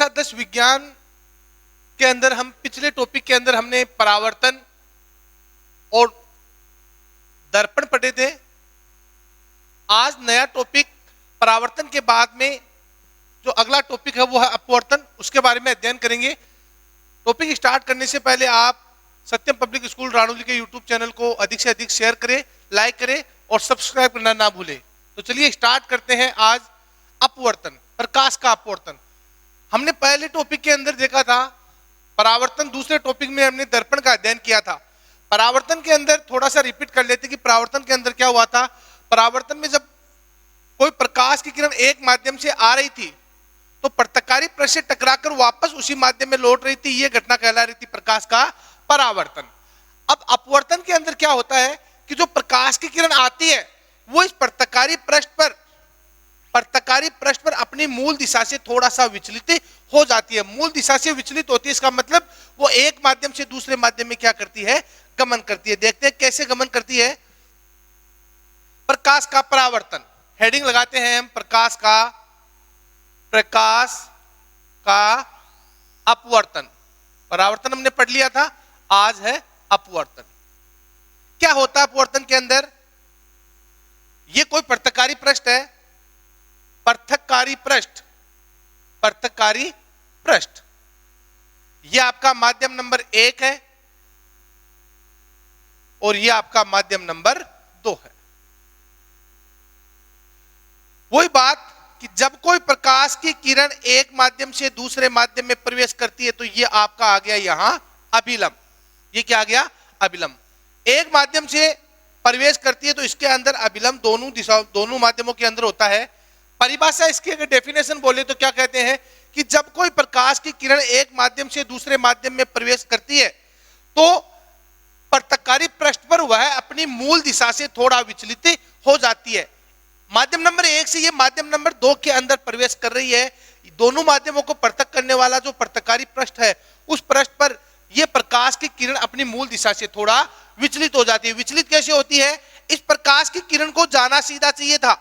कक्षा 10 विज्ञान के अंदर हम पिछले टॉपिक के अंदर हमने परावर्तन और दर्पण पढ़े थे। आज नया टॉपिक परावर्तन के बाद में जो अगला टॉपिक है वो है अपवर्तन, उसके बारे में अध्ययन करेंगे। टॉपिक स्टार्ट करने से पहले आप सत्यम पब्लिक स्कूल राणौली के यूट्यूब चैनल को अधिक से अधिक शेयर करें, लाइक करें और सब्सक्राइब करना ना भूलें। तो चलिए स्टार्ट करते हैं। आज अपवर्तन, प्रकाश का अपवर्तन। हमने पहले टॉपिक के अंदर देखा था परावर्तन, दूसरे टॉपिक में हमने दर्पण का अध्ययन किया था। परावर्तन के अंदर थोड़ा सा रिपीट कर लेते कि परावर्तन के अंदर क्या हुआ था। परावर्तन में जब कोई प्रकाश की किरण एक माध्यम से आ रही थी तो पृथक्कारी पृष्ठ से टकराकर वापस उसी माध्यम में लौट रही थी, यह घटना कहला रही थी प्रकाश का परावर्तन। अब अपवर्तन के अंदर क्या होता है कि जो प्रकाश की किरण आती है वो इस पृथक्कारी पृष्ठ पर अपनी मूल दिशा से थोड़ा सा विचलित हो जाती है। मूल दिशा से विचलित होती है, इसका मतलब वो एक माध्यम से दूसरे माध्यम में क्या करती है, गमन करती है। देखते हैं कैसे गमन करती है। प्रकाश का परावर्तन, हेडिंग लगाते हैं हम, प्रकाश का अपवर्तन। परावर्तन हमने पढ़ लिया था, आज है अपवर्तन। क्या होता है अपवर्तन के अंदर? ये कोई पृथक्कारी पृष्ठ है, पृथक्कारी पृष्ठ, ये आपका माध्यम नंबर 1 है और ये आपका माध्यम नंबर 2 है। वही बात कि जब कोई प्रकाश की किरण एक माध्यम से दूसरे माध्यम में प्रवेश करती है तो ये आपका आ गया यहां अभिलंब। ये क्या आ गया? अभिलंब। एक माध्यम से प्रवेश करती है तो इसके अंदर अभिलंब दोनों माध्यमों के अंदर होता है। परिभाषा इसकी अगर डेफिनेशन बोले तो क्या कहते हैं कि जब कोई प्रकाश की किरण एक माध्यम से दूसरे माध्यम में प्रवेश करती है तो पृथक्कारी पृष्ठ पर वह अपनी मूल दिशा से थोड़ा विचलित हो जाती है। माध्यम नंबर 1 से ये माध्यम नंबर 2 के अंदर प्रवेश कर रही है। दोनों माध्यमों को पृथक करने वाला जो पृथक्कारी पृष्ठ है उस पृष्ठ पर यह प्रकाश की किरण अपनी मूल दिशा से थोड़ा विचलित हो जाती है। विचलित कैसे होती है? इस प्रकाश की किरण को जाना सीधा चाहिए था,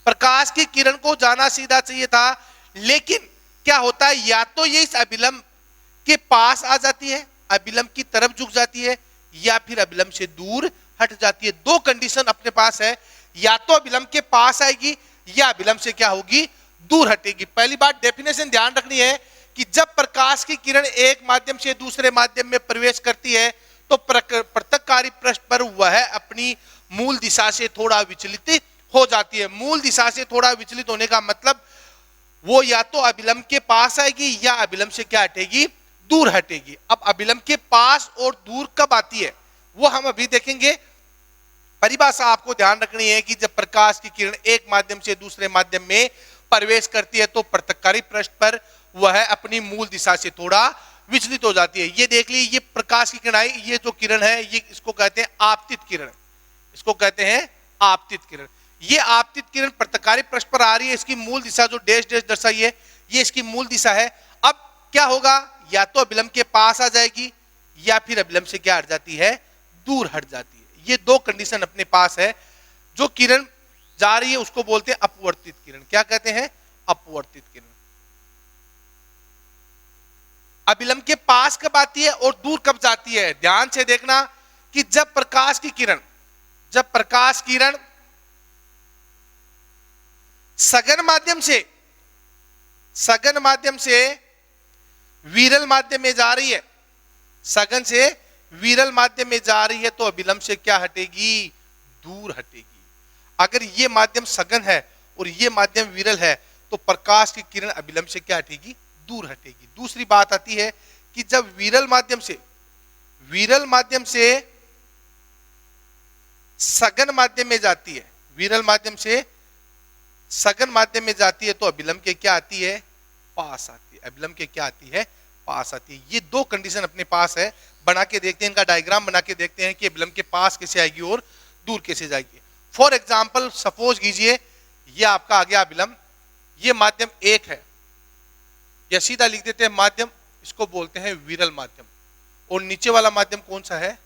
प्रकाश की किरण को जाना सीधा चाहिए था, लेकिन क्या होता है, या तो ये इस अभिलंब के पास आ जाती है, अभिलंब की तरफ झुक जाती है, या फिर अभिलंब से दूर हट जाती है। दो कंडीशन अपने पास है, या तो अभिलंब के पास आएगी या अभिलंब से क्या होगी, दूर हटेगी। पहली बात डेफिनेशन ध्यान रखनी है कि जब प्रकाश की किरण एक माध्यम से दूसरे माध्यम में प्रवेश करती है तो पृथक्कारी पृष्ठ पर वह अपनी मूल दिशा से थोड़ा विचलित हो जाती है। मूल दिशा से थोड़ा विचलित होने का मतलब वो या तो अभिलंब के पास आएगी या अभिलंब से क्या हटेगी, दूर हटेगी। अब अभिलंब के पास और दूर कब आती है वो हम अभी देखेंगे। परिभाषा आपको ध्यान रखनी है कि जब प्रकाश की किरण एक माध्यम से दूसरे माध्यम में प्रवेश करती है तो पृथक्कारी पृष्ठ पर वह अपनी मूल दिशा से थोड़ा विचलित हो जाती है। ये देख लीजिए, ये प्रकाश की किरण आई, ये जो किरण है ये इसको कहते हैं आपतित किरण, इसको कहते हैं आपतित किरण। ये आपतित किरण पृथक्कारी पृष्ठ पर आ रही है, इसकी मूल दिशा जो डैश डैश दर्शाई है ये इसकी मूल दिशा है। अब क्या होगा, या तो अभिलंब के पास आ जाएगी या फिर अभिलंब से क्या हट जाती है, दूर हट जाती है। ये दो कंडीशन अपने पास है। जो किरण जा रही है उसको बोलते हैं अपवर्तित किरण। क्या कहते हैं? अपवर्तित किरण। अभिलंब के पास कब आती है और दूर कब जाती है? ध्यान से देखना कि जब प्रकाश की किरण सघन माध्यम से विरल माध्यम में जा रही है, सघन से विरल माध्यम में जा रही है तो अभिलंब से क्या हटेगी, दूर हटेगी। अगर ये माध्यम सघन है और ये माध्यम विरल है तो प्रकाश की किरण अभिलंब से क्या हटेगी, दूर हटेगी। दूसरी बात आती है कि जब विरल माध्यम से सघन माध्यम में जाती है, विरल माध्यम से सघन माध्यम में जाती है तो अभिलंब के क्या आती है, पास आती है। अभिलंब के क्या आती है, पास आती है। ये दो कंडीशन अपने पास है। बना के देखते हैं, इनका डायग्राम बना के देखते हैं कि अभिलंब के पास कैसे आएगी और दूर कैसे जाएगी। फॉर एग्जाम्पल सपोज कीजिए ये आपका आ गया अभिलंब, ये माध्यम 1 है, या सीधा लिख देते हैं माध्यम, इसको बोलते हैं विरल माध्यम। और नीचे वाला माध्यम कौन सा है,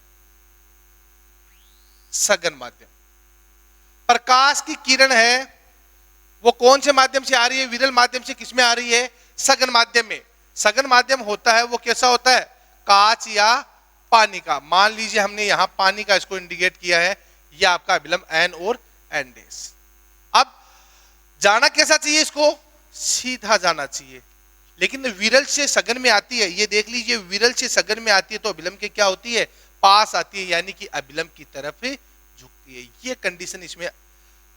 सघन माध्यम। प्रकाश की किरण है वो कौन से माध्यम से आ रही है, विरल माध्यम से किसमें आ रही है, सघन माध्यम में। सघन माध्यम होता है वो कैसा होता है, कांच या पानी का। मान लीजिए हमने यहां पानी का इसको इंडिकेट किया है, यह आपका अभिलंब एन और एन डैश। अब जाना कैसा चाहिए, इसको सीधा जाना चाहिए, लेकिन विरल से सघन में आती है। ये देख लीजिए, विरल से सघन में आती है तो अभिलंब के क्या होती है, पास आती है, यानी कि अभिलंब की तरफ झुकती है। ये कंडीशन इसमें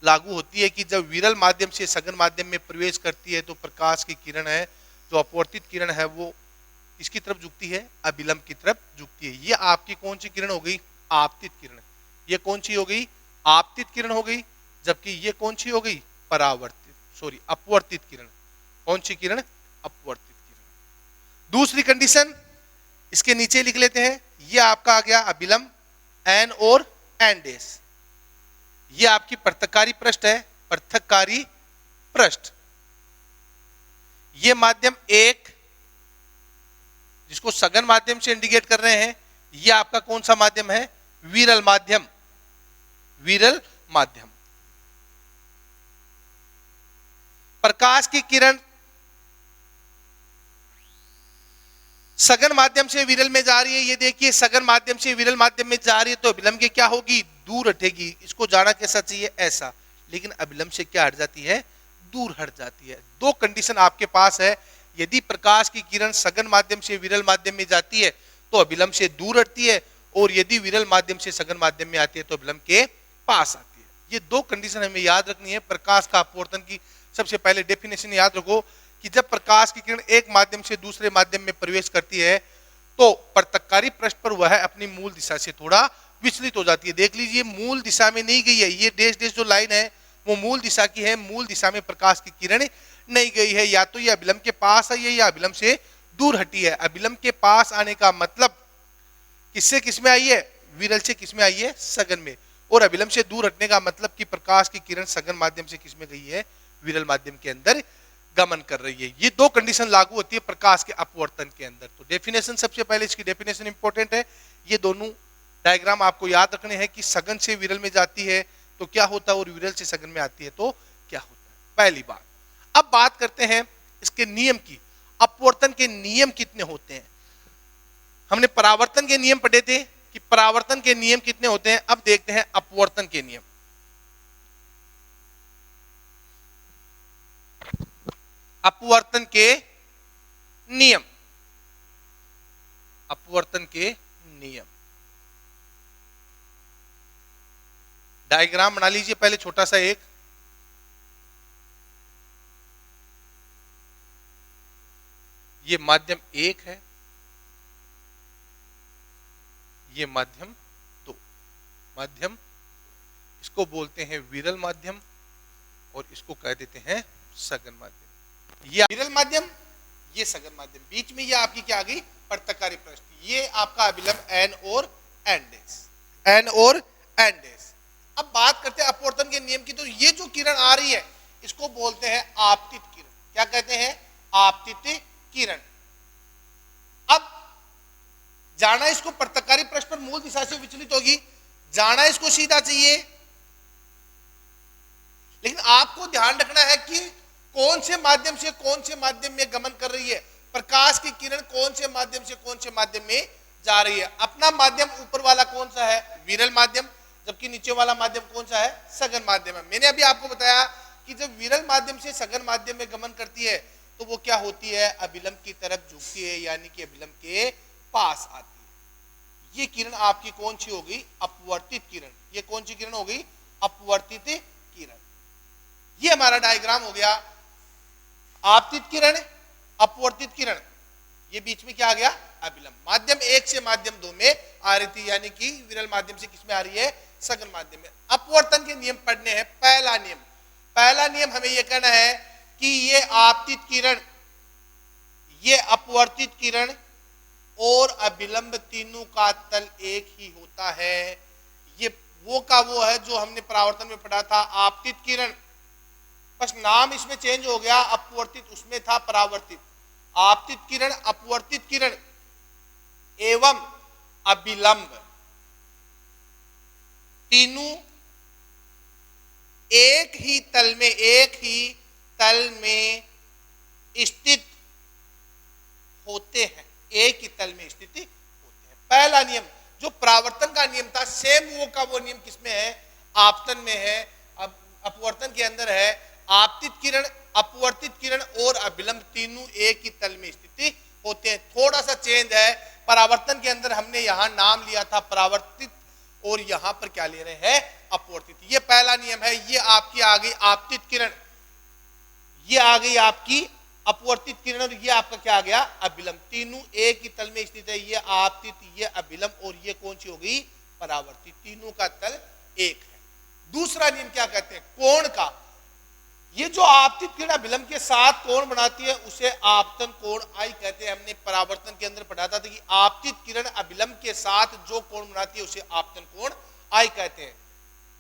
लागू होती है कि जब विरल माध्यम से सघन माध्यम में प्रवेश करती है तो प्रकाश की किरण है, जो अपवर्तित किरण है, वो इसकी तरफ झुकती है, अभिलंब की तरफ झुकती है। ये आपकी कौन सी किरण हो गई, आपतित किरण। ये कौन सी हो गई, आपतित किरण हो गई। जबकि ये कौन सी हो गई, परावर्तित, सॉरी अपवर्तित किरण। कौन सी किरण, अपवर्तित किरण। दूसरी कंडीशन इसके नीचे लिख लेते हैं, ये आपका आ गया अभिलंब एन और एन डैश। ये आपकी पृथककारी पृष्ठ है, पृथककारी पृष्ठ। ये माध्यम एक जिसको सघन माध्यम से इंडिकेट कर रहे हैं, ये आपका कौन सा माध्यम है, विरल माध्यम, विरल माध्यम। प्रकाश की किरण सघन माध्यम से विरल में जा रही है। ये देखिए, सघन माध्यम से विरल माध्यम में जा रही है तो अभिलंब के क्या होगी, दूर हटेगी। इसको जाना कैसा चाहिए, ऐसा, लेकिन अभिलंब से क्या हट जाती है, दूर हट जाती है। दो कंडीशन आपके पास है, यदि प्रकाश की किरण सघन माध्यम से विरल माध्यम में जाती है तो अभिलंब से दूर हटती है, और यदि विरल माध्यम से सघन माध्यम में आती है तो अभिलंब के पास आती है। ये दो कंडीशन हमें याद रखनी है। प्रकाश का अपवर्तन की सबसे पहले डेफिनेशन याद रखो कि जब प्रकाश की किरण एक माध्यम से दूसरे माध्यम में प्रवेश करती है तो पृथककारी पृष्ठ पर वह अपनी मूल दिशा से थोड़ा विचलित हो जाती है। देख लीजिए, मूल दिशा में नहीं गई है, ये डैश डैश जो लाइन है वो मूल दिशा की है। मूल दिशा में प्रकाश की किरण नहीं गई है, या तो ये अभिलंब के पास आई है या अभिलंब से दूर हटी है। अभिलंब के पास आने का मतलब किससे किसमें आई है, विरल से किसमें आई है, सघन में। और अभिलंब से दूर हटने का मतलब कि प्रकाश की किरण सघन माध्यम से किसमें गई है, विरल माध्यम के अंदर गमन कर रही है। ये दो कंडीशन लागू होती है प्रकाश के अपवर्तन के अंदर। तो डेफिनेशन सबसे पहले इसकी डेफिनेशन इंपॉर्टेंट है। ये दोनों डायग्राम आपको याद रखने हैं कि सघन से विरल में जाती है तो क्या होता है और विरल से सघन में आती है तो क्या होता है, पहली बात। अब बात करते हैं इसके नियम की। अपवर्तन के नियम कितने होते हैं। हमने परावर्तन के नियम पढ़े थे कि परावर्तन के नियम कितने होते हैं। अब देखते हैं अपवर्तन के नियम। अपवर्तन के नियम, अपवर्तन के नियम। डायग्राम बना लीजिए पहले छोटा सा एक। ये माध्यम एक है, ये माध्यम दो, माध्यम इसको बोलते हैं विरल माध्यम और इसको कह देते हैं सघन माध्यम। ये विरल माध्यम, ये सघन माध्यम, बीच में ये आपकी क्या आ गई, पृथककारी पृष्ठ। ये आपका अभिलंब एन और एन डैश, एन और एन डैश। अब बात करते हैं अपवर्तन के नियम की। तो ये जो किरण आ रही है इसको बोलते हैं आपतित किरण। क्या कहते हैं, आपतित किरण। अब जाना इसको पृथककारी पृष्ठ पर मूल दिशा से विचलित होगी, जाना इसको सीधा चाहिए, लेकिन आपको ध्यान रखना है कि कौन से माध्यम से कौन से माध्यम में गमन कर रही है। प्रकाश की किरण कौन से माध्यम से कौन से माध्यम में जा रही है। अपना माध्यम ऊपर वाला कौन सा है, विरल माध्यम, जबकि नीचे वाला माध्यम कौन सा है, सघन माध्यम है। मैंने अभी आपको बताया कि जब विरल माध्यम से सघन माध्यम में गमन करती है तो वो क्या होती है, अभिलंब की तरफ झुकती है, यानी कि अभिलंब के पास आती है। ये किरण आपकी कौन सी होगी, अपवर्तित किरण। ये कौन सी किरण हो गई, अपवर्तित किरण। ये हमारा डायग्राम हो गया, आपतित किरण, अपवर्तित किरण। ये बीच में क्या आ गया, अभिलंब। माध्यम एक से माध्यम दो में आ रही थी, यानी कि विरल माध्यम से किसमें आ रही है, सघन माध्यम में। अपवर्तन के नियम पढ़ने हैं। पहला नियम, पहला नियम हमें यह कहना है कि ये आपतित किरण, ये अपवर्तित किरण और अभिलंब तीनों का तल एक ही होता है। ये वो का वो है जो हमने परावर्तन में पढ़ा था, आपतित किरण, बस नाम इसमें चेंज हो गया। अपवर्तित उसमें था परावर्तित। आपतित किरण, अपवर्तित किरण एवं अभिलंब तीनों एक ही तल में, एक ही तल में स्थित एक ही तल में स्थित होते हैं। पहला नियम जो परावर्तन का नियम था, सेम वो का वो नियम किसमें है, आपतन में है। अब अपवर्तन के अंदर है आपतित किरण, अपवर्तित किरण और अभिलंब तीनों एक ही तल में स्थित होते हैं। थोड़ा सा चेंज है, परावर्तन के अंदर हमने यहां नाम लिया था परावर्तित और यहां पर क्या ले रहे हैं, अपवर्तित। ये पहला नियम है। ये आपकी आ गई आपतित किरण, ये आ गई आपकी अपवर्तित किरण और ये आपका क्या आ गया, अभिलंब। तीनों एक ही तल में स्थित है। ये आपतित, ये अभिलंब और ये कौन सी हो गई, परावर्तित। तीनों का तल एक है। दूसरा नियम क्या कहते हैं, कोण का। ये जो आपतित किरण अभिलंब के साथ कोण बनाती है उसे आपतन कोण आई कहते हैं। हमने परावर्तन के अंदर पढ़ा था कि आपतित किरण अभिलंब के साथ जो कोण बनाती है उसे आपतन कोण आई कहते हैं।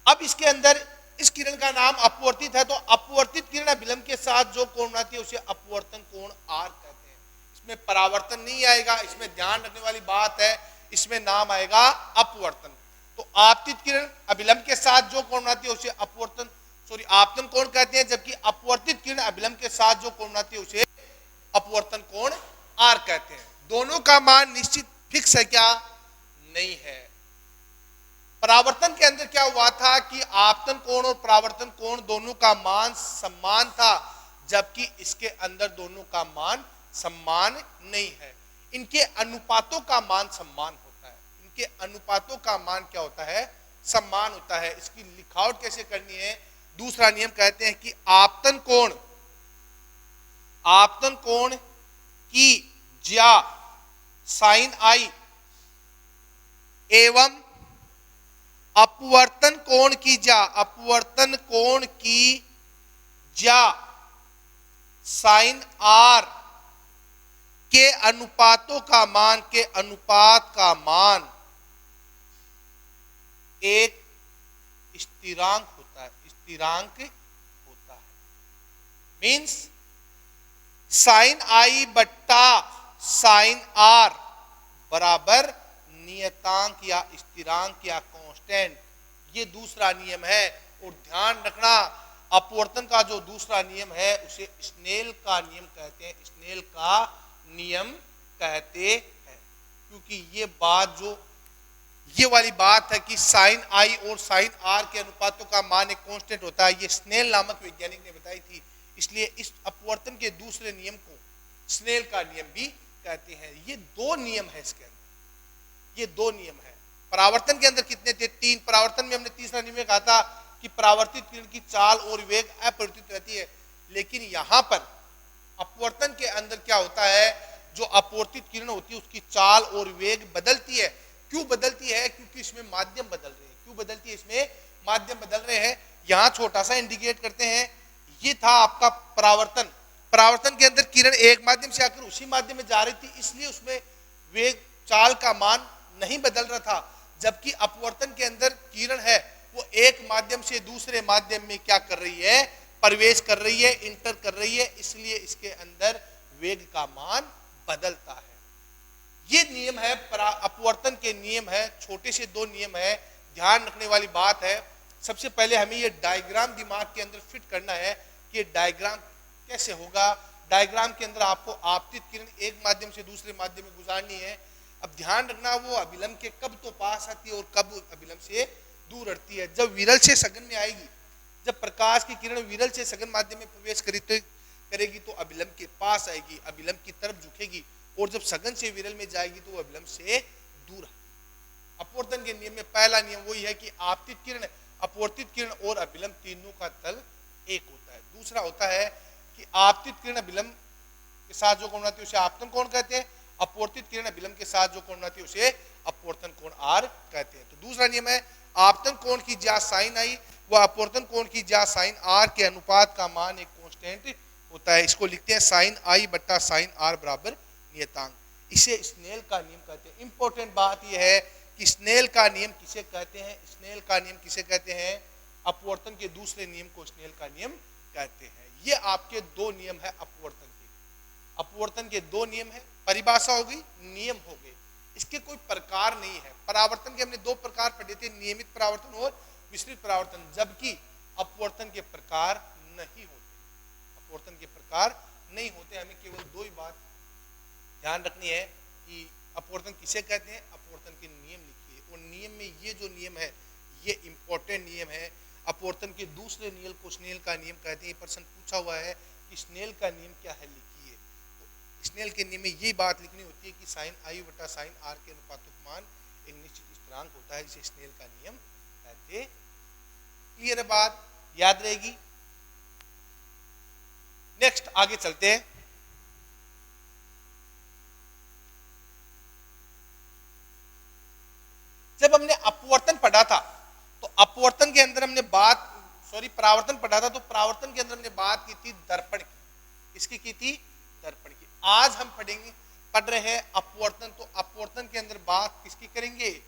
अब इसके अंदर इस किरण का नाम अपवर्तित है, तो अपवर्तित किरण अभिलंब के साथ जो कोण बनाती है उसे अपवर्तन कोण आर कहते हैं। इसमें परावर्तन नहीं आएगा, इसमें ध्यान रखने वाली बात है, इसमें नाम आएगा अपवर्तन। तो आपतित किरण अभिलंब के साथ जो कोण बनाती है उसे अपवर्तन आपतन कोण कहते हैं, जबकि अपवर्तित किरण अभिलंब के साथ जो कोण बनाती है उसे अपवर्तन कोण आर कहते हैं। दोनों का मान निश्चित फिक्स है क्या, नहीं है। परावर्तन के अंदर क्या हुआ था कि आपतन कोण और परावर्तन कोण दोनों का मान समान था, जबकि इसके अंदर दोनों का मान समान नहीं है। इनके अनुपातों का मान समान होता है। इनके अनुपातों का मान क्या होता है, समान होता है। इसकी लिखावट कैसे करनी है, दूसरा नियम कहते हैं कि आपतन कोण की ज्या साइन आई एवं अपवर्तन कोण की ज्या साइन आर के अनुपात का मान एक स्थिरांक होता है। मीन्स साइन आई बट्टा साइन आर बराबर नियतांक या स्थिरांक या कांस्टेंट। ये दूसरा नियम है। और ध्यान रखना, अपवर्तन का जो दूसरा नियम है उसे स्नेल का नियम कहते हैं। स्नेल का नियम कहते हैं, क्योंकि ये वाली बात है कि साइन आई और साइन आर के अनुपातों का मान एक कांस्टेंट होता है, ये स्नेल नामक वैज्ञानिक ने बताई थी। इसलिए इस अपवर्तन के दूसरे नियम को स्नेल का नियम भी कहते हैं। ये दो नियम है इसके अंदर, ये दो नियम है। परावर्तन के अंदर कितने थे, तीन। परावर्तन में हमने तीसरा नियम कहा था कि परावर्तित किरण की चाल और वेग अपरिवर्तित रहती है। लेकिन यहां पर अपवर्तन के अंदर क्या होता है, जो अपवर्तित किरण होती है उसकी चाल और वेग बदलती है। क्यों बदलती है, क्योंकि इसमें माध्यम बदल रहे हैं। क्यों बदलती है, इसमें माध्यम बदल रहे हैं। यहां छोटा सा इंडिकेट करते हैं, ये था आपका परावर्तन। परावर्तन के अंदर किरण एक माध्यम से आकर उसी माध्यम में जा रही थी, इसलिए उसमें वेग चाल का मान नहीं बदल रहा था। जबकि अपवर्तन के अंदर किरण है वो एक माध्यम से दूसरे माध्यम में क्या कर रही है, प्रवेश कर रही है, इंटर कर रही है, इसलिए इसके अंदर वेग का मान बदलता है। ये नियम है, अपवर्तन के नियम है। छोटे से दो नियम है, ध्यान रखने वाली बात है। सबसे पहले हमें ये डायग्राम दिमाग के अंदर फिट करना है कि डायग्राम कैसे होगा। डायग्राम के अंदर आपको आपतित किरण एक माध्यम से दूसरे माध्यम में गुजारनी है। अब ध्यान रखना, वो अभिलंब के कब तो पास आती है और कब अभिलंब से दूर हटती है। जब विरल से सघन में आएगी, जब प्रकाश की किरण विरल से सघन माध्यम में प्रवेश करेगी तो अभिलंब के पास आएगी, अभिलंब की तरफ झुकेगी, और जब सघन से विरल में जाएगी तो वो अभिलंब से दूर है। अपवर्तन के नियम में पहला नियम वही है कि आपतित किरण, अपवर्तित किरण और अभिलंब तीनों का तल एक होता है। दूसरा होता है कि आपतित किरण अभिलंब के साथ जो कोण बनाती है उसे आपतन कोण कहते हैं, अपवर्तित किरण अभिलंब के साथ जो कोण बनाती है उसे अपवर्तन कोण आर कहते हैं। तो दूसरा नियम है आपतन कोण की ज्या साइन आई व अपवर्तन कोण की ज्या साइन आर के अनुपात का मान एक कांस्टेंट होता है। इसको लिखते हैं साइन आई बट्टा साइन आर बराबर नियतांक। इसे स्नेल का नियम कहते हैं। इंपॉर्टेंट बात यह है कि स्नेल का नियम किसे कहते हैं, स्नेल का नियम किसे कहते हैं, अपवर्तन के दूसरे नियम को स्नेल का नियम कहते हैं। ये आपके दो नियम है अपवर्तन के। अपवर्तन के दो नियम है, परिभाषा हो गई, नियम हो गए। इसके कोई प्रकार नहीं है। परावर्तन के हमने दो प्रकार पढ़े थे, नियमित परावर्तन और विस्तृत परावर्तन, जबकि अपवर्तन के प्रकार नहीं होते। अपवर्तन के प्रकार नहीं होते। हमें केवल दो ही बात ध्यान रखनी है कि अपवर्तन किसे कहते हैं, अपवर्तन के नियम लिखिए। और नियम में ये जो नियम है ये इंपॉर्टेंट नियम है। अपवर्तन के दूसरे नियम को स्नेल का नियम कहते हैं। ये प्रश्न पूछा हुआ है कि स्नेल का नियम क्या है, लिखिए। तो स्नेल के नियम में ये बात लिखनी होती है कि साइन आई बटा साइन आर के अनुपातुकमान एक निश्चित स्थिरांक होता है, जिसे स्नेल का नियम कहते। क्लियर है बात, याद रहेगी। नेक्स्ट आगे चलते हैं। जब हमने अपवर्तन पढ़ा था तो अपवर्तन के अंदर हमने परावर्तन पढ़ा था, तो परावर्तन के अंदर हमने बात की थी दर्पण की। इसकी की थी दर्पण की। आज हम पढ़ रहे हैं अपवर्तन। तो अपवर्तन के अंदर बात किसकी करेंगे,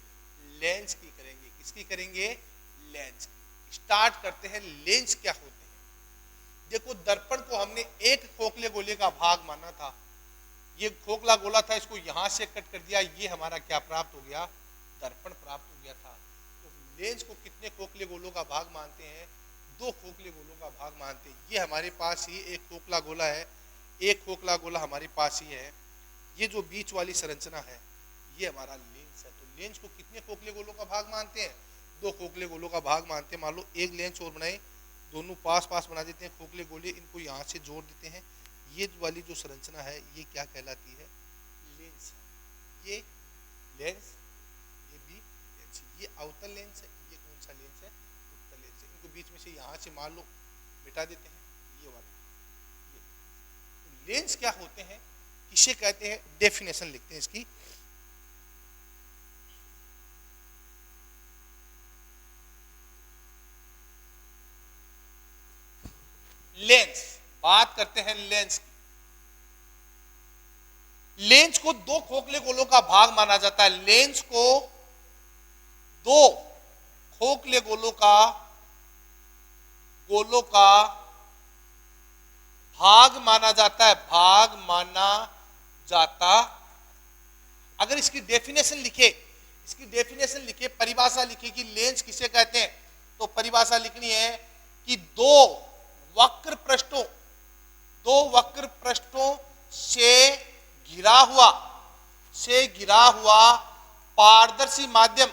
लेंस की करेंगे। किसकी करेंगे, लेंस की। स्टार्ट करते हैं, लेंस क्या होते हैं। देखो, दर्पण को हमने एक खोखले गोले का भाग माना था। ये खोखला गोला था, इसको यहां से कट कर दिया, ये हमारा क्या प्राप्त हो गया, दर्पण प्राप्त हो गया था। तो लेंस को कितने खोखले गोलों का भाग मानते हैं, दो खोखले गोलों का भाग मानते हैं। ये हमारे पास ही एक खोखला गोला है, एक खोखला गोला हमारे पास ही है। ये जो बीच वाली संरचना है ये हमारा लेंस है। तो लेंस को कितने खोखले गोलों का भाग मानते हैं, दो खोखले गोलों का भाग मानते हैं। मान लो एक लेंस और बनाए, दोनों पास पास बना देते हैं खोखले गोले, इनको यहाँ से जोड़ देते हैं। ये वाली जो संरचना है ये क्या कहलाती है, लेंस है। ये लेंस, ये भी लेंस, ये अवतल लेंस है। ये कौन सा लेंस है, उत्तल लेंस है। इनको बीच में से यहाँ से मान लो मिटा देते हैं, ये वाला। तो लेंस क्या होते हैं, किसे कहते हैं, डेफिनेशन लिखते हैं इसकी। लेंस, बात करते हैं लेंस की। लेंस को दो खोखले गोलों का भाग माना जाता है। लेंस को दो खोखले गोलों का भाग माना जाता है, भाग माना जाता। अगर इसकी डेफिनेशन लिखे, परिभाषा लिखे कि लेंस किसे कहते हैं, तो परिभाषा लिखनी है कि दो वक्र पृष्ठों से घिरा हुआ पारदर्शी माध्यम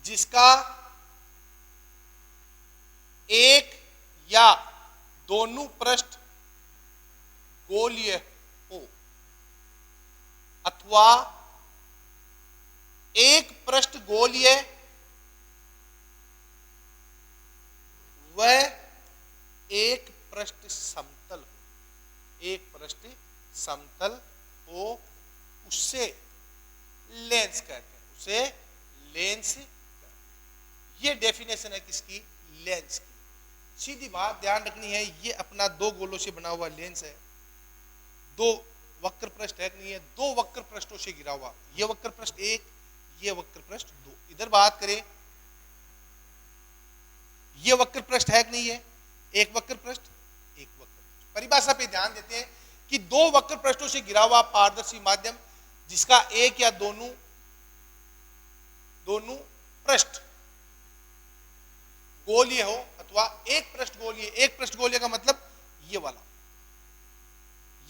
जिसका एक या दोनों पृष्ठ गोलीय हो अथवा एक पृष्ठ गोलीय व एक पृष्ठ समतल हो, उससे लेंस कहते हैं, उसे लेंस। ये डेफिनेशन है किसकी, लेंस की। सीधी बात ध्यान रखनी है, ये अपना दो गोलों से बना हुआ लेंस है। दो वक्र पृष्ठ है नहीं है, दो वक्र पृष्ठों से घिरा हुआ। ये वक्र पृष्ठ एक, ये वक्र पृष्ठ दो। इधर बात करें, ये वक्र पृष्ठ है कि नहीं है, एक वक्र पृष्ठ, एक वक्र पृष्ठ। परिभाषा पे ध्यान देते हैं कि दो वक्र पृष्ठों से घिरा हुआ पारदर्शी माध्यम जिसका एक या दोनों पृष्ठ गोलीय हो अथवा एक पृष्ठ गोलीय। एक पृष्ठ गोलीय का मतलब ये वाला,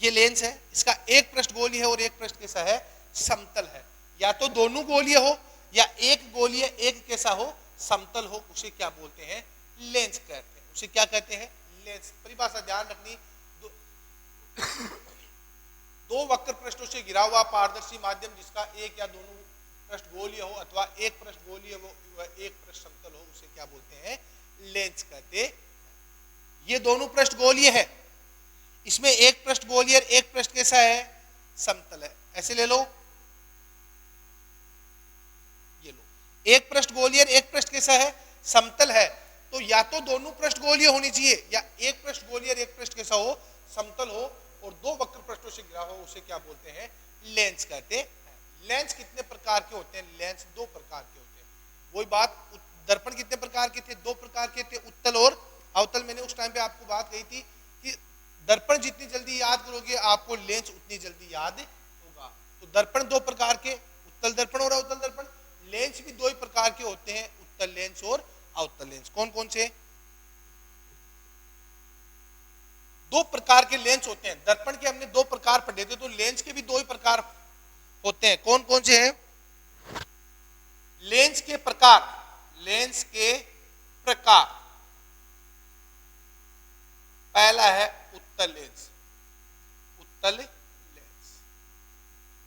ये लेंस है, इसका एक पृष्ठ गोलीय है और एक पृष्ठ कैसा है, समतल है। या तो दोनों गोलीय हो या एक गोलीय एक कैसा हो, समतल हो, उसे क्या बोलते हैं, लेंस कहते हैं। उसे क्या कहते हैं, लेंस। परिभाषा ध्यान रखनी, दो वक्र पृष्ठों से घिरा हुआ पारदर्शी माध्यम जिसका एक या दोनों पृष्ठ गोलीय हो अथवा एक पृष्ठ गोलीय हो व एक पृष्ठ समतल हो, उसे क्या बोलते हैं, लेंस कहते। ये दोनों पृष्ठ गोलीय है, इसमें एक पृष्ठ गोलीय एक पृष्ठ कैसा है, समतल है। ऐसे ले लो, ये लो, एक पृष्ठ गोलीय एक पृष्ठ कैसा है, समतल है। तो या तो दोनों पृष्ठ गोलीय होनी चाहिए या एक पृष्ठ गोलीय एक पृष्ठ कैसा हो, समतल हो और दो वक्र पृष्ठों से घिरा हो, उसे क्या बोलते हैं, लेंस कहते हैं। लेंस कितने प्रकार के होते हैं, लेंस दो प्रकार के होते हैं। वही बात, दर्पण कितने प्रकार के थे, दो प्रकार के थे, उत्तल और अवतल। मैंने उस टाइम पे आपको बात कही थी कि दर्पण जितनी जल्दी याद करोगे आपको लेंस उतनी जल्दी याद होगा। तो दर्पण दो प्रकार के, उत्तल दर्पण और अवतल दर्पण। लेंस भी दो ही प्रकार के होते हैं, उत्तल लेंस और अवतल लेंस। कौन कौन से, दो प्रकार के लेंस होते हैं। दर्पण के हमने दो प्रकार पढ़े थे, तो लेंस के भी दो ही प्रकार होते हैं। कौन कौन से हैं? लेंस के प्रकार, लेंस के प्रकार, पहला है उत्तल लेंस। उत्तल लेंस,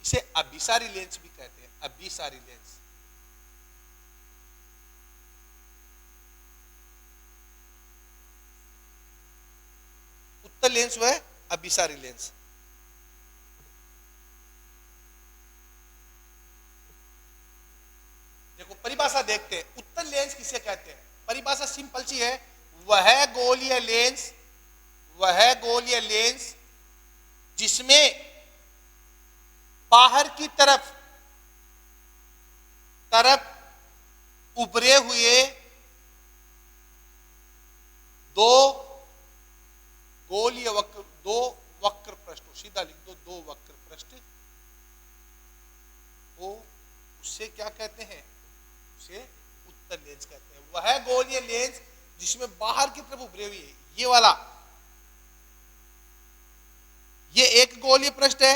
इसे अभिसारी लेंस भी कहते हैं। अभिसारी लेंस, उत्तल लेंस वह अभिसारी लेंस। देखो परिभाषा देखते हैं, उत्तल लेंस किसे कहते हैं। परिभाषा सिंपल सी है, वह गोलीय लेंस, वह गोलीय लेंस जिसमें बाहर की तरफ उभरे हुए दो गोलीय वक्र, दो वक्र पृष्ठ, सीधा लिख दो, दो वक्र पृष्ठ हो, उससे क्या कहते हैं? उसे उत्तल लेंस कहते हैं। वह गोलीय लेंस जिसमें बाहर की तरफ उभरे हुए, ये वाला, ये एक गोलीय पृष्ठ है,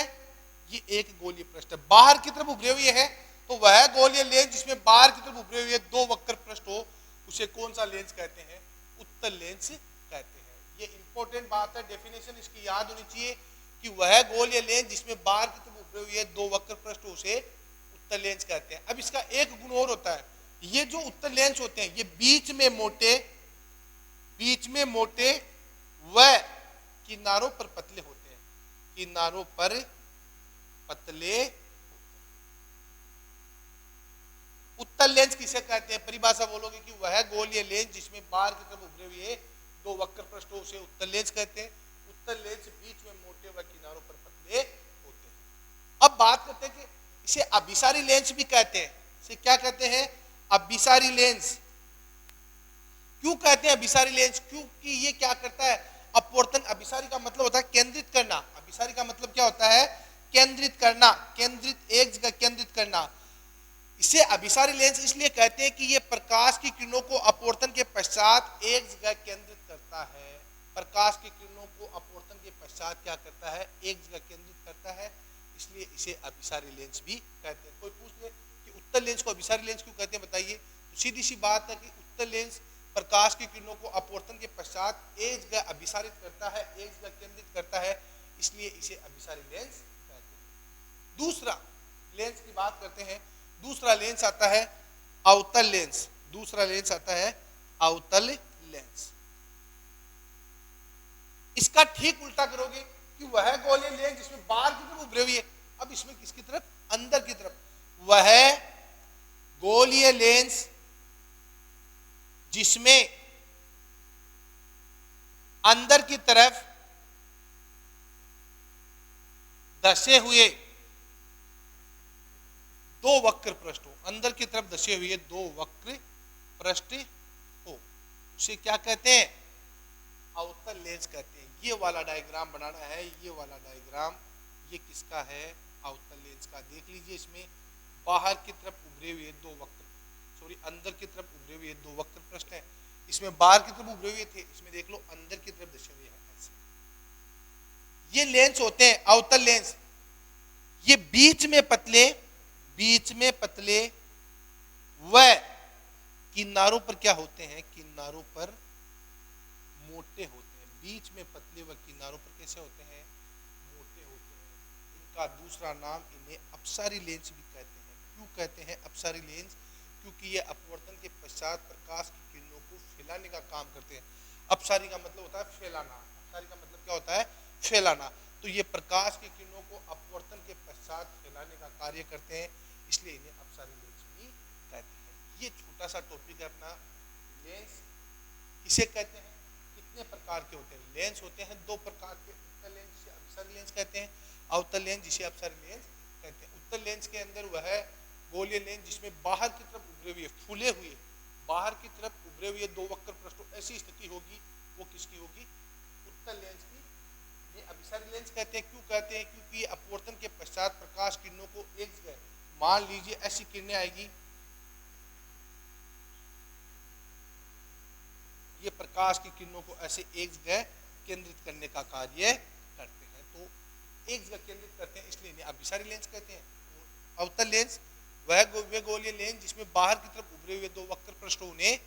ये एक गोलीय पृष्ठ है, बाहर की तरफ उभरे हुए है, तो वह गोलीय लेंस जिसमें बाहर की तरफ उभरे हुए दो वक्र पृष्ठ हो, उसे कौन सा लेंस कहते हैं? उत्तल लेंस कहते हैं। ये इंपॉर्टेंट बात है, डेफिनेशन इसकी याद होनी चाहिए कि वह गोलीय लेंस जिसमें बाहर की तरफ उभरे हुए दो वक्र पृष्ठ, उसे उत्तल लेंस कहते हैं। अब इसका एक गुण और होता है, ये जो उत्तल लेंस होते हैं, ये बीच में मोटे व किनारों पर पतले होते हैं। किनारों पर पतले। उत्तल लेंस किसे कहते हैं? परिभाषा बोलोगे कि वह गोलीय लेंस जिसमें बाहर की तरफ उभरे हुए दो वक्र पृष्ठ हो, उसे उत्तल लेंस कहते हैं। उत्तल लेंस बीच में मोटे व किनारों पर पतले होते हैं। अब बात करते हैं कि इसे अभिसारी लेंस भी कहते हैं। इसे क्या कहते हैं? अभिसारी लेंस। क्यों कहते हैं अभिसारी लेंस? क्योंकि ये क्या करता है? अपवर्तन। अभिसारी का मतलब होता है केंद्रित करना। अभिसारी का मतलब क्या होता है? केंद्रित करना, केंद्रित, एक जगह केंद्रित करना। इसे अभिसारी लेंस इसलिए कहते हैं कि यह प्रकाश की किरणों को अपवर्तन के पश्चात एक जगह केंद्रित करता है। प्रकाश की किरणों को अपवर्तन के पश्चात क्या करता है? एक जगह केंद्रित करता है, इसलिए इसे अभिसारी लेंस भी कहते हैं। कोई पूछ ले कि उत्तल लेंस को अभिसारी लेंस क्यों कहते हैं, बताइए। तो सीधी सी बात है कि उत्तल लेंस प्रकाश की किरणों को अपवर्तन के पश्चात एक जगह अभिसारित करता है, एक जगह केंद्रित करता है, इसलिए इसे अभिसारी लेंस कहते हैं। दूसरा लेंस की बात करते हैं। दूसरा लेंस आता है अवतल लेंस। दूसरा लेंस आता है अवतल लेंस। इसका ठीक उल्टा करोगे कि वह गोलीय लेंस जिसमें बाहर की तरफ उभरे हुए है। अब इसमें किसकी तरफ? अंदर की तरफ। वह गोलीय लेंस जिसमें अंदर की तरफ धसे हुए दो वक्र पृष्ठ हो, अंदर की तरफ धसे हुए दो वक्र पृष्ठ हो, उसे क्या कहते हैं? अवतल लेंस कहते हैं। ये वाला डायग्राम बनाना है, ये वाला डायग्राम, ये किसका है? अवतल लेंस का। देख लीजिए, इसमें बाहर की तरफ उभरे हुए दो वक्र, सॉरी अंदर की तरफ उभरे हुए दो वक्र पृष्ठ हैं। इसमें बाहर की तरफ उभरे हुए थे, इसमें देख लो अंदर की तरफ धसे हुए हैं ऐसे। ये लेंस होते हैं अवतल लेंस। ये बीच में पतले व किनारों पर क्या होते हैं? किनारों पर मोटे होते हैं। बीच में पतले व किनारों पर कैसे होते हैं? मोटे होते हैं। इनका दूसरा नाम, इन्हें अपसारी लेंस भी कहते हैं। क्यों कहते हैं अपसारी लेंस? क्योंकि ये अपवर्तन के पश्चात प्रकाश की किरणों को फैलाने का काम करते हैं। अपसारी का मतलब होता है फैलाना। अपसारी का मतलब क्या होता है? फैलाना। तो ये प्रकाश की किरणों को अपवर्तन के पश्चात फैलाने का कार्य करते हैं, इसलिए इन्हें अपसारी लेंस भी कहते हैं। ये छोटा सा टॉपिक है अपना। लेंस किसे कहते हैं? कितने प्रकार के होते हैं? लेंस होते हैं दो प्रकार के। उत्तल लेंस जिसे अभिसारी लेंस कहते हैं, अवतल लेंस जिसे अपसारी लेंस कहते हैं। उत्तल लेंस के अंदर वह गोलीय लेंस जिसमें बाहर की तरफ उभरे हुए, फूले हुए, बाहर की तरफ उभरे हुए दो वक्र पृष्ठ, ऐसी स्थिति होगी, वो किसकी होगी? उत्तल लेंस की। ये अभिसारी लेंस कहते हैं। क्यों कहते हैं? क्योंकि अपवर्तन के पश्चात प्रकाश किरणों को एक जगह, मान लीजिए ऐसी किरणें आएगी, ये प्रकाश की किरणों को ऐसे एक जगह केंद्रित करने का कार्य करते हैं। तो एक जगह केंद्रित करते हैं, इसलिए इन्हें अभिसारी लेंस कहते हैं। अवतल लेंस वह गोलीय लेंस जिसमें बाहर की तरफ उभरे हुए दो वक्र पृष्ठ उन्हें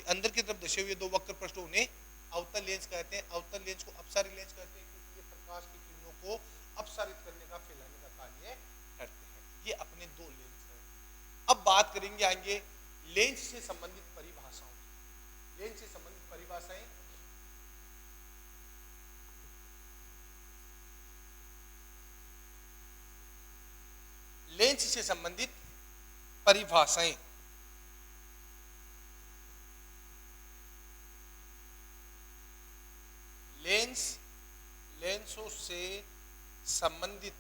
अंदर की तरफ दर्शे हुए दो वक्र पृष्ठ उन्हें अवतल लेंस कहते हैं। अवतल लेंस को अपसारी लेंस कहते हैं क्योंकि ये प्रकाश की किरणों को अपसारित करने का, फैलाने का कार्य करते हैं। ये अपने दो लेंस हैं। अब बात करेंगे आएंगे लेंस से संबंधित परिभाषाओं की। लेंस से संबंधित परिभाषाएं, लेंस से संबंधित परिभाषाएं। लेंसों से संबंधित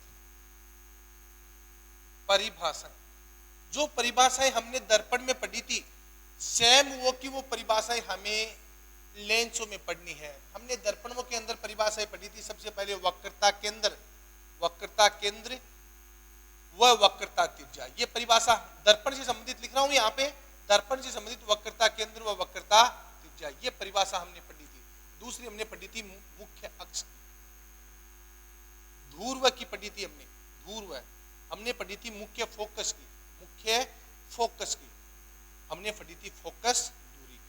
परिभाषा, जो परिभाषाएं हमने दर्पण में पढ़ी थी, सेम वो की वो परिभाषाएं हमें लेंसों में पढ़नी है। हमने दर्पणों के अंदर परिभाषाएं पढ़ी थी। सबसे पहले वक्रता केंद्र व वक्रता त्रिज्या। ये परिभाषा दर्पण से संबंधित लिख रहा हूं यहाँ पे, दर्पण से संबंधित वक्रता केंद्र व वक्रता त्रिज्या, ये परिभाषा हमने पढ़ी थी। दूसरी हमने पढ़ी थी मुख्य अक्ष, धूर्व की पढ़ी थी हमने, धूर्व। हमने पढ़ी थी मुख्य फोकस की, हमने पढ़ी थी फोकस दूरी,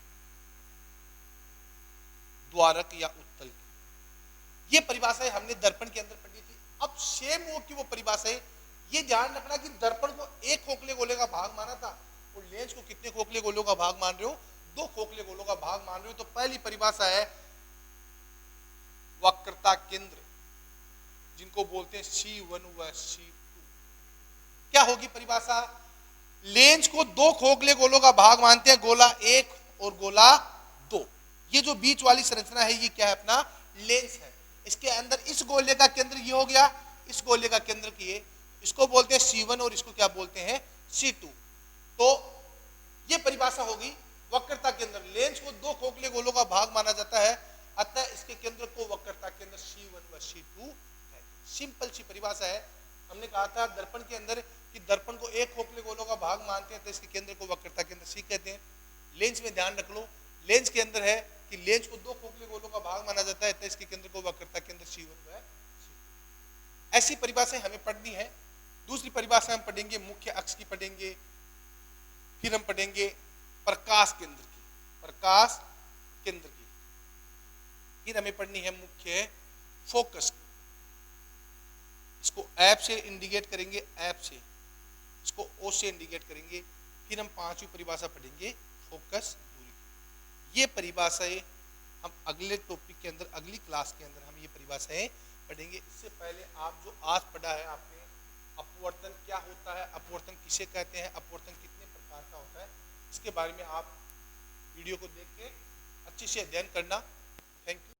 द्वारक या उत्तल की। ये परिभाषाएं हमने दर्पण के अंदर पढ़ी थी। अब सेम वो की वो परिभाषाएं, ये ध्यान रखना कि दर्पण को एक खोखले गोले का भाग माना था और लेंस को कितने खोखले गोलों का भाग मान रहे हो? दो खोखले गोलों का भाग मान रहे हो। तो पहली परिभाषा है वक्रता केंद्र, जिनको बोलते हैं C1 व C2। क्या होगी परिभाषा? लेंस को दो खोखले गोलों का भाग मानते हैं, गोला 1 और गोला 2। ये जो बीच वाली संरचना है ये क्या है? अपना लेंस है। इसके अंदर इस गोले का केंद्र ये हो गया, इस गोले का केंद्र ये, इसको बोलते हैं C1 और इसको क्या बोलते हैं? C2। तो ये परिभाषा होगी वक्रता केंद्र। लेंस को दो खोखले गोलों का भाग माना जाता है, अतः इसके केंद्र को वक्रता केंद्र C1 व C2 है। सिंपल सी परिभाषा है। हमने कहा था दर्पण के अंदर कि दर्पण को एक खोखले गोलों का भाग मानते हैं तो इसके केंद्र को वक्रता केंद्र C कहते हैं। लेंस में ध्यान रख लो, लेंस के अंदर है कि लेंस को दो खोखले गोलों का भाग माना जाता है तो इसके केंद्र को वक्रता केंद्र C1 व C2। ऐसी परिभाषाएं हमें पढ़नी है। दूसरी परिभाषा हम पढ़ेंगे मुख्य अक्ष की पढ़ेंगे, फिर हम पढ़ेंगे प्रकाश केंद्र की, फिर हमें पढ़नी है मुख्य फोकस की। इसको ऐप से इंडिकेट करेंगे, ऐप से, इसको ओ से इंडिकेट करेंगे। फिर हम पांचवी परिभाषा पढ़ेंगे फोकस दूरी की। ये परिभाषाएं हम अगले टॉपिक के अंदर, अगली क्लास के अंदर हम ये परिभाषाएं पढ़ेंगे। इससे पहले आप जो आज पढ़ा है आपने, अपवर्तन क्या होता है, अपवर्तन किसे कहते हैं, अपवर्तन कितने प्रकार का होता है, इसके बारे में आप वीडियो को देख के अच्छे से अध्ययन करना। Thank you.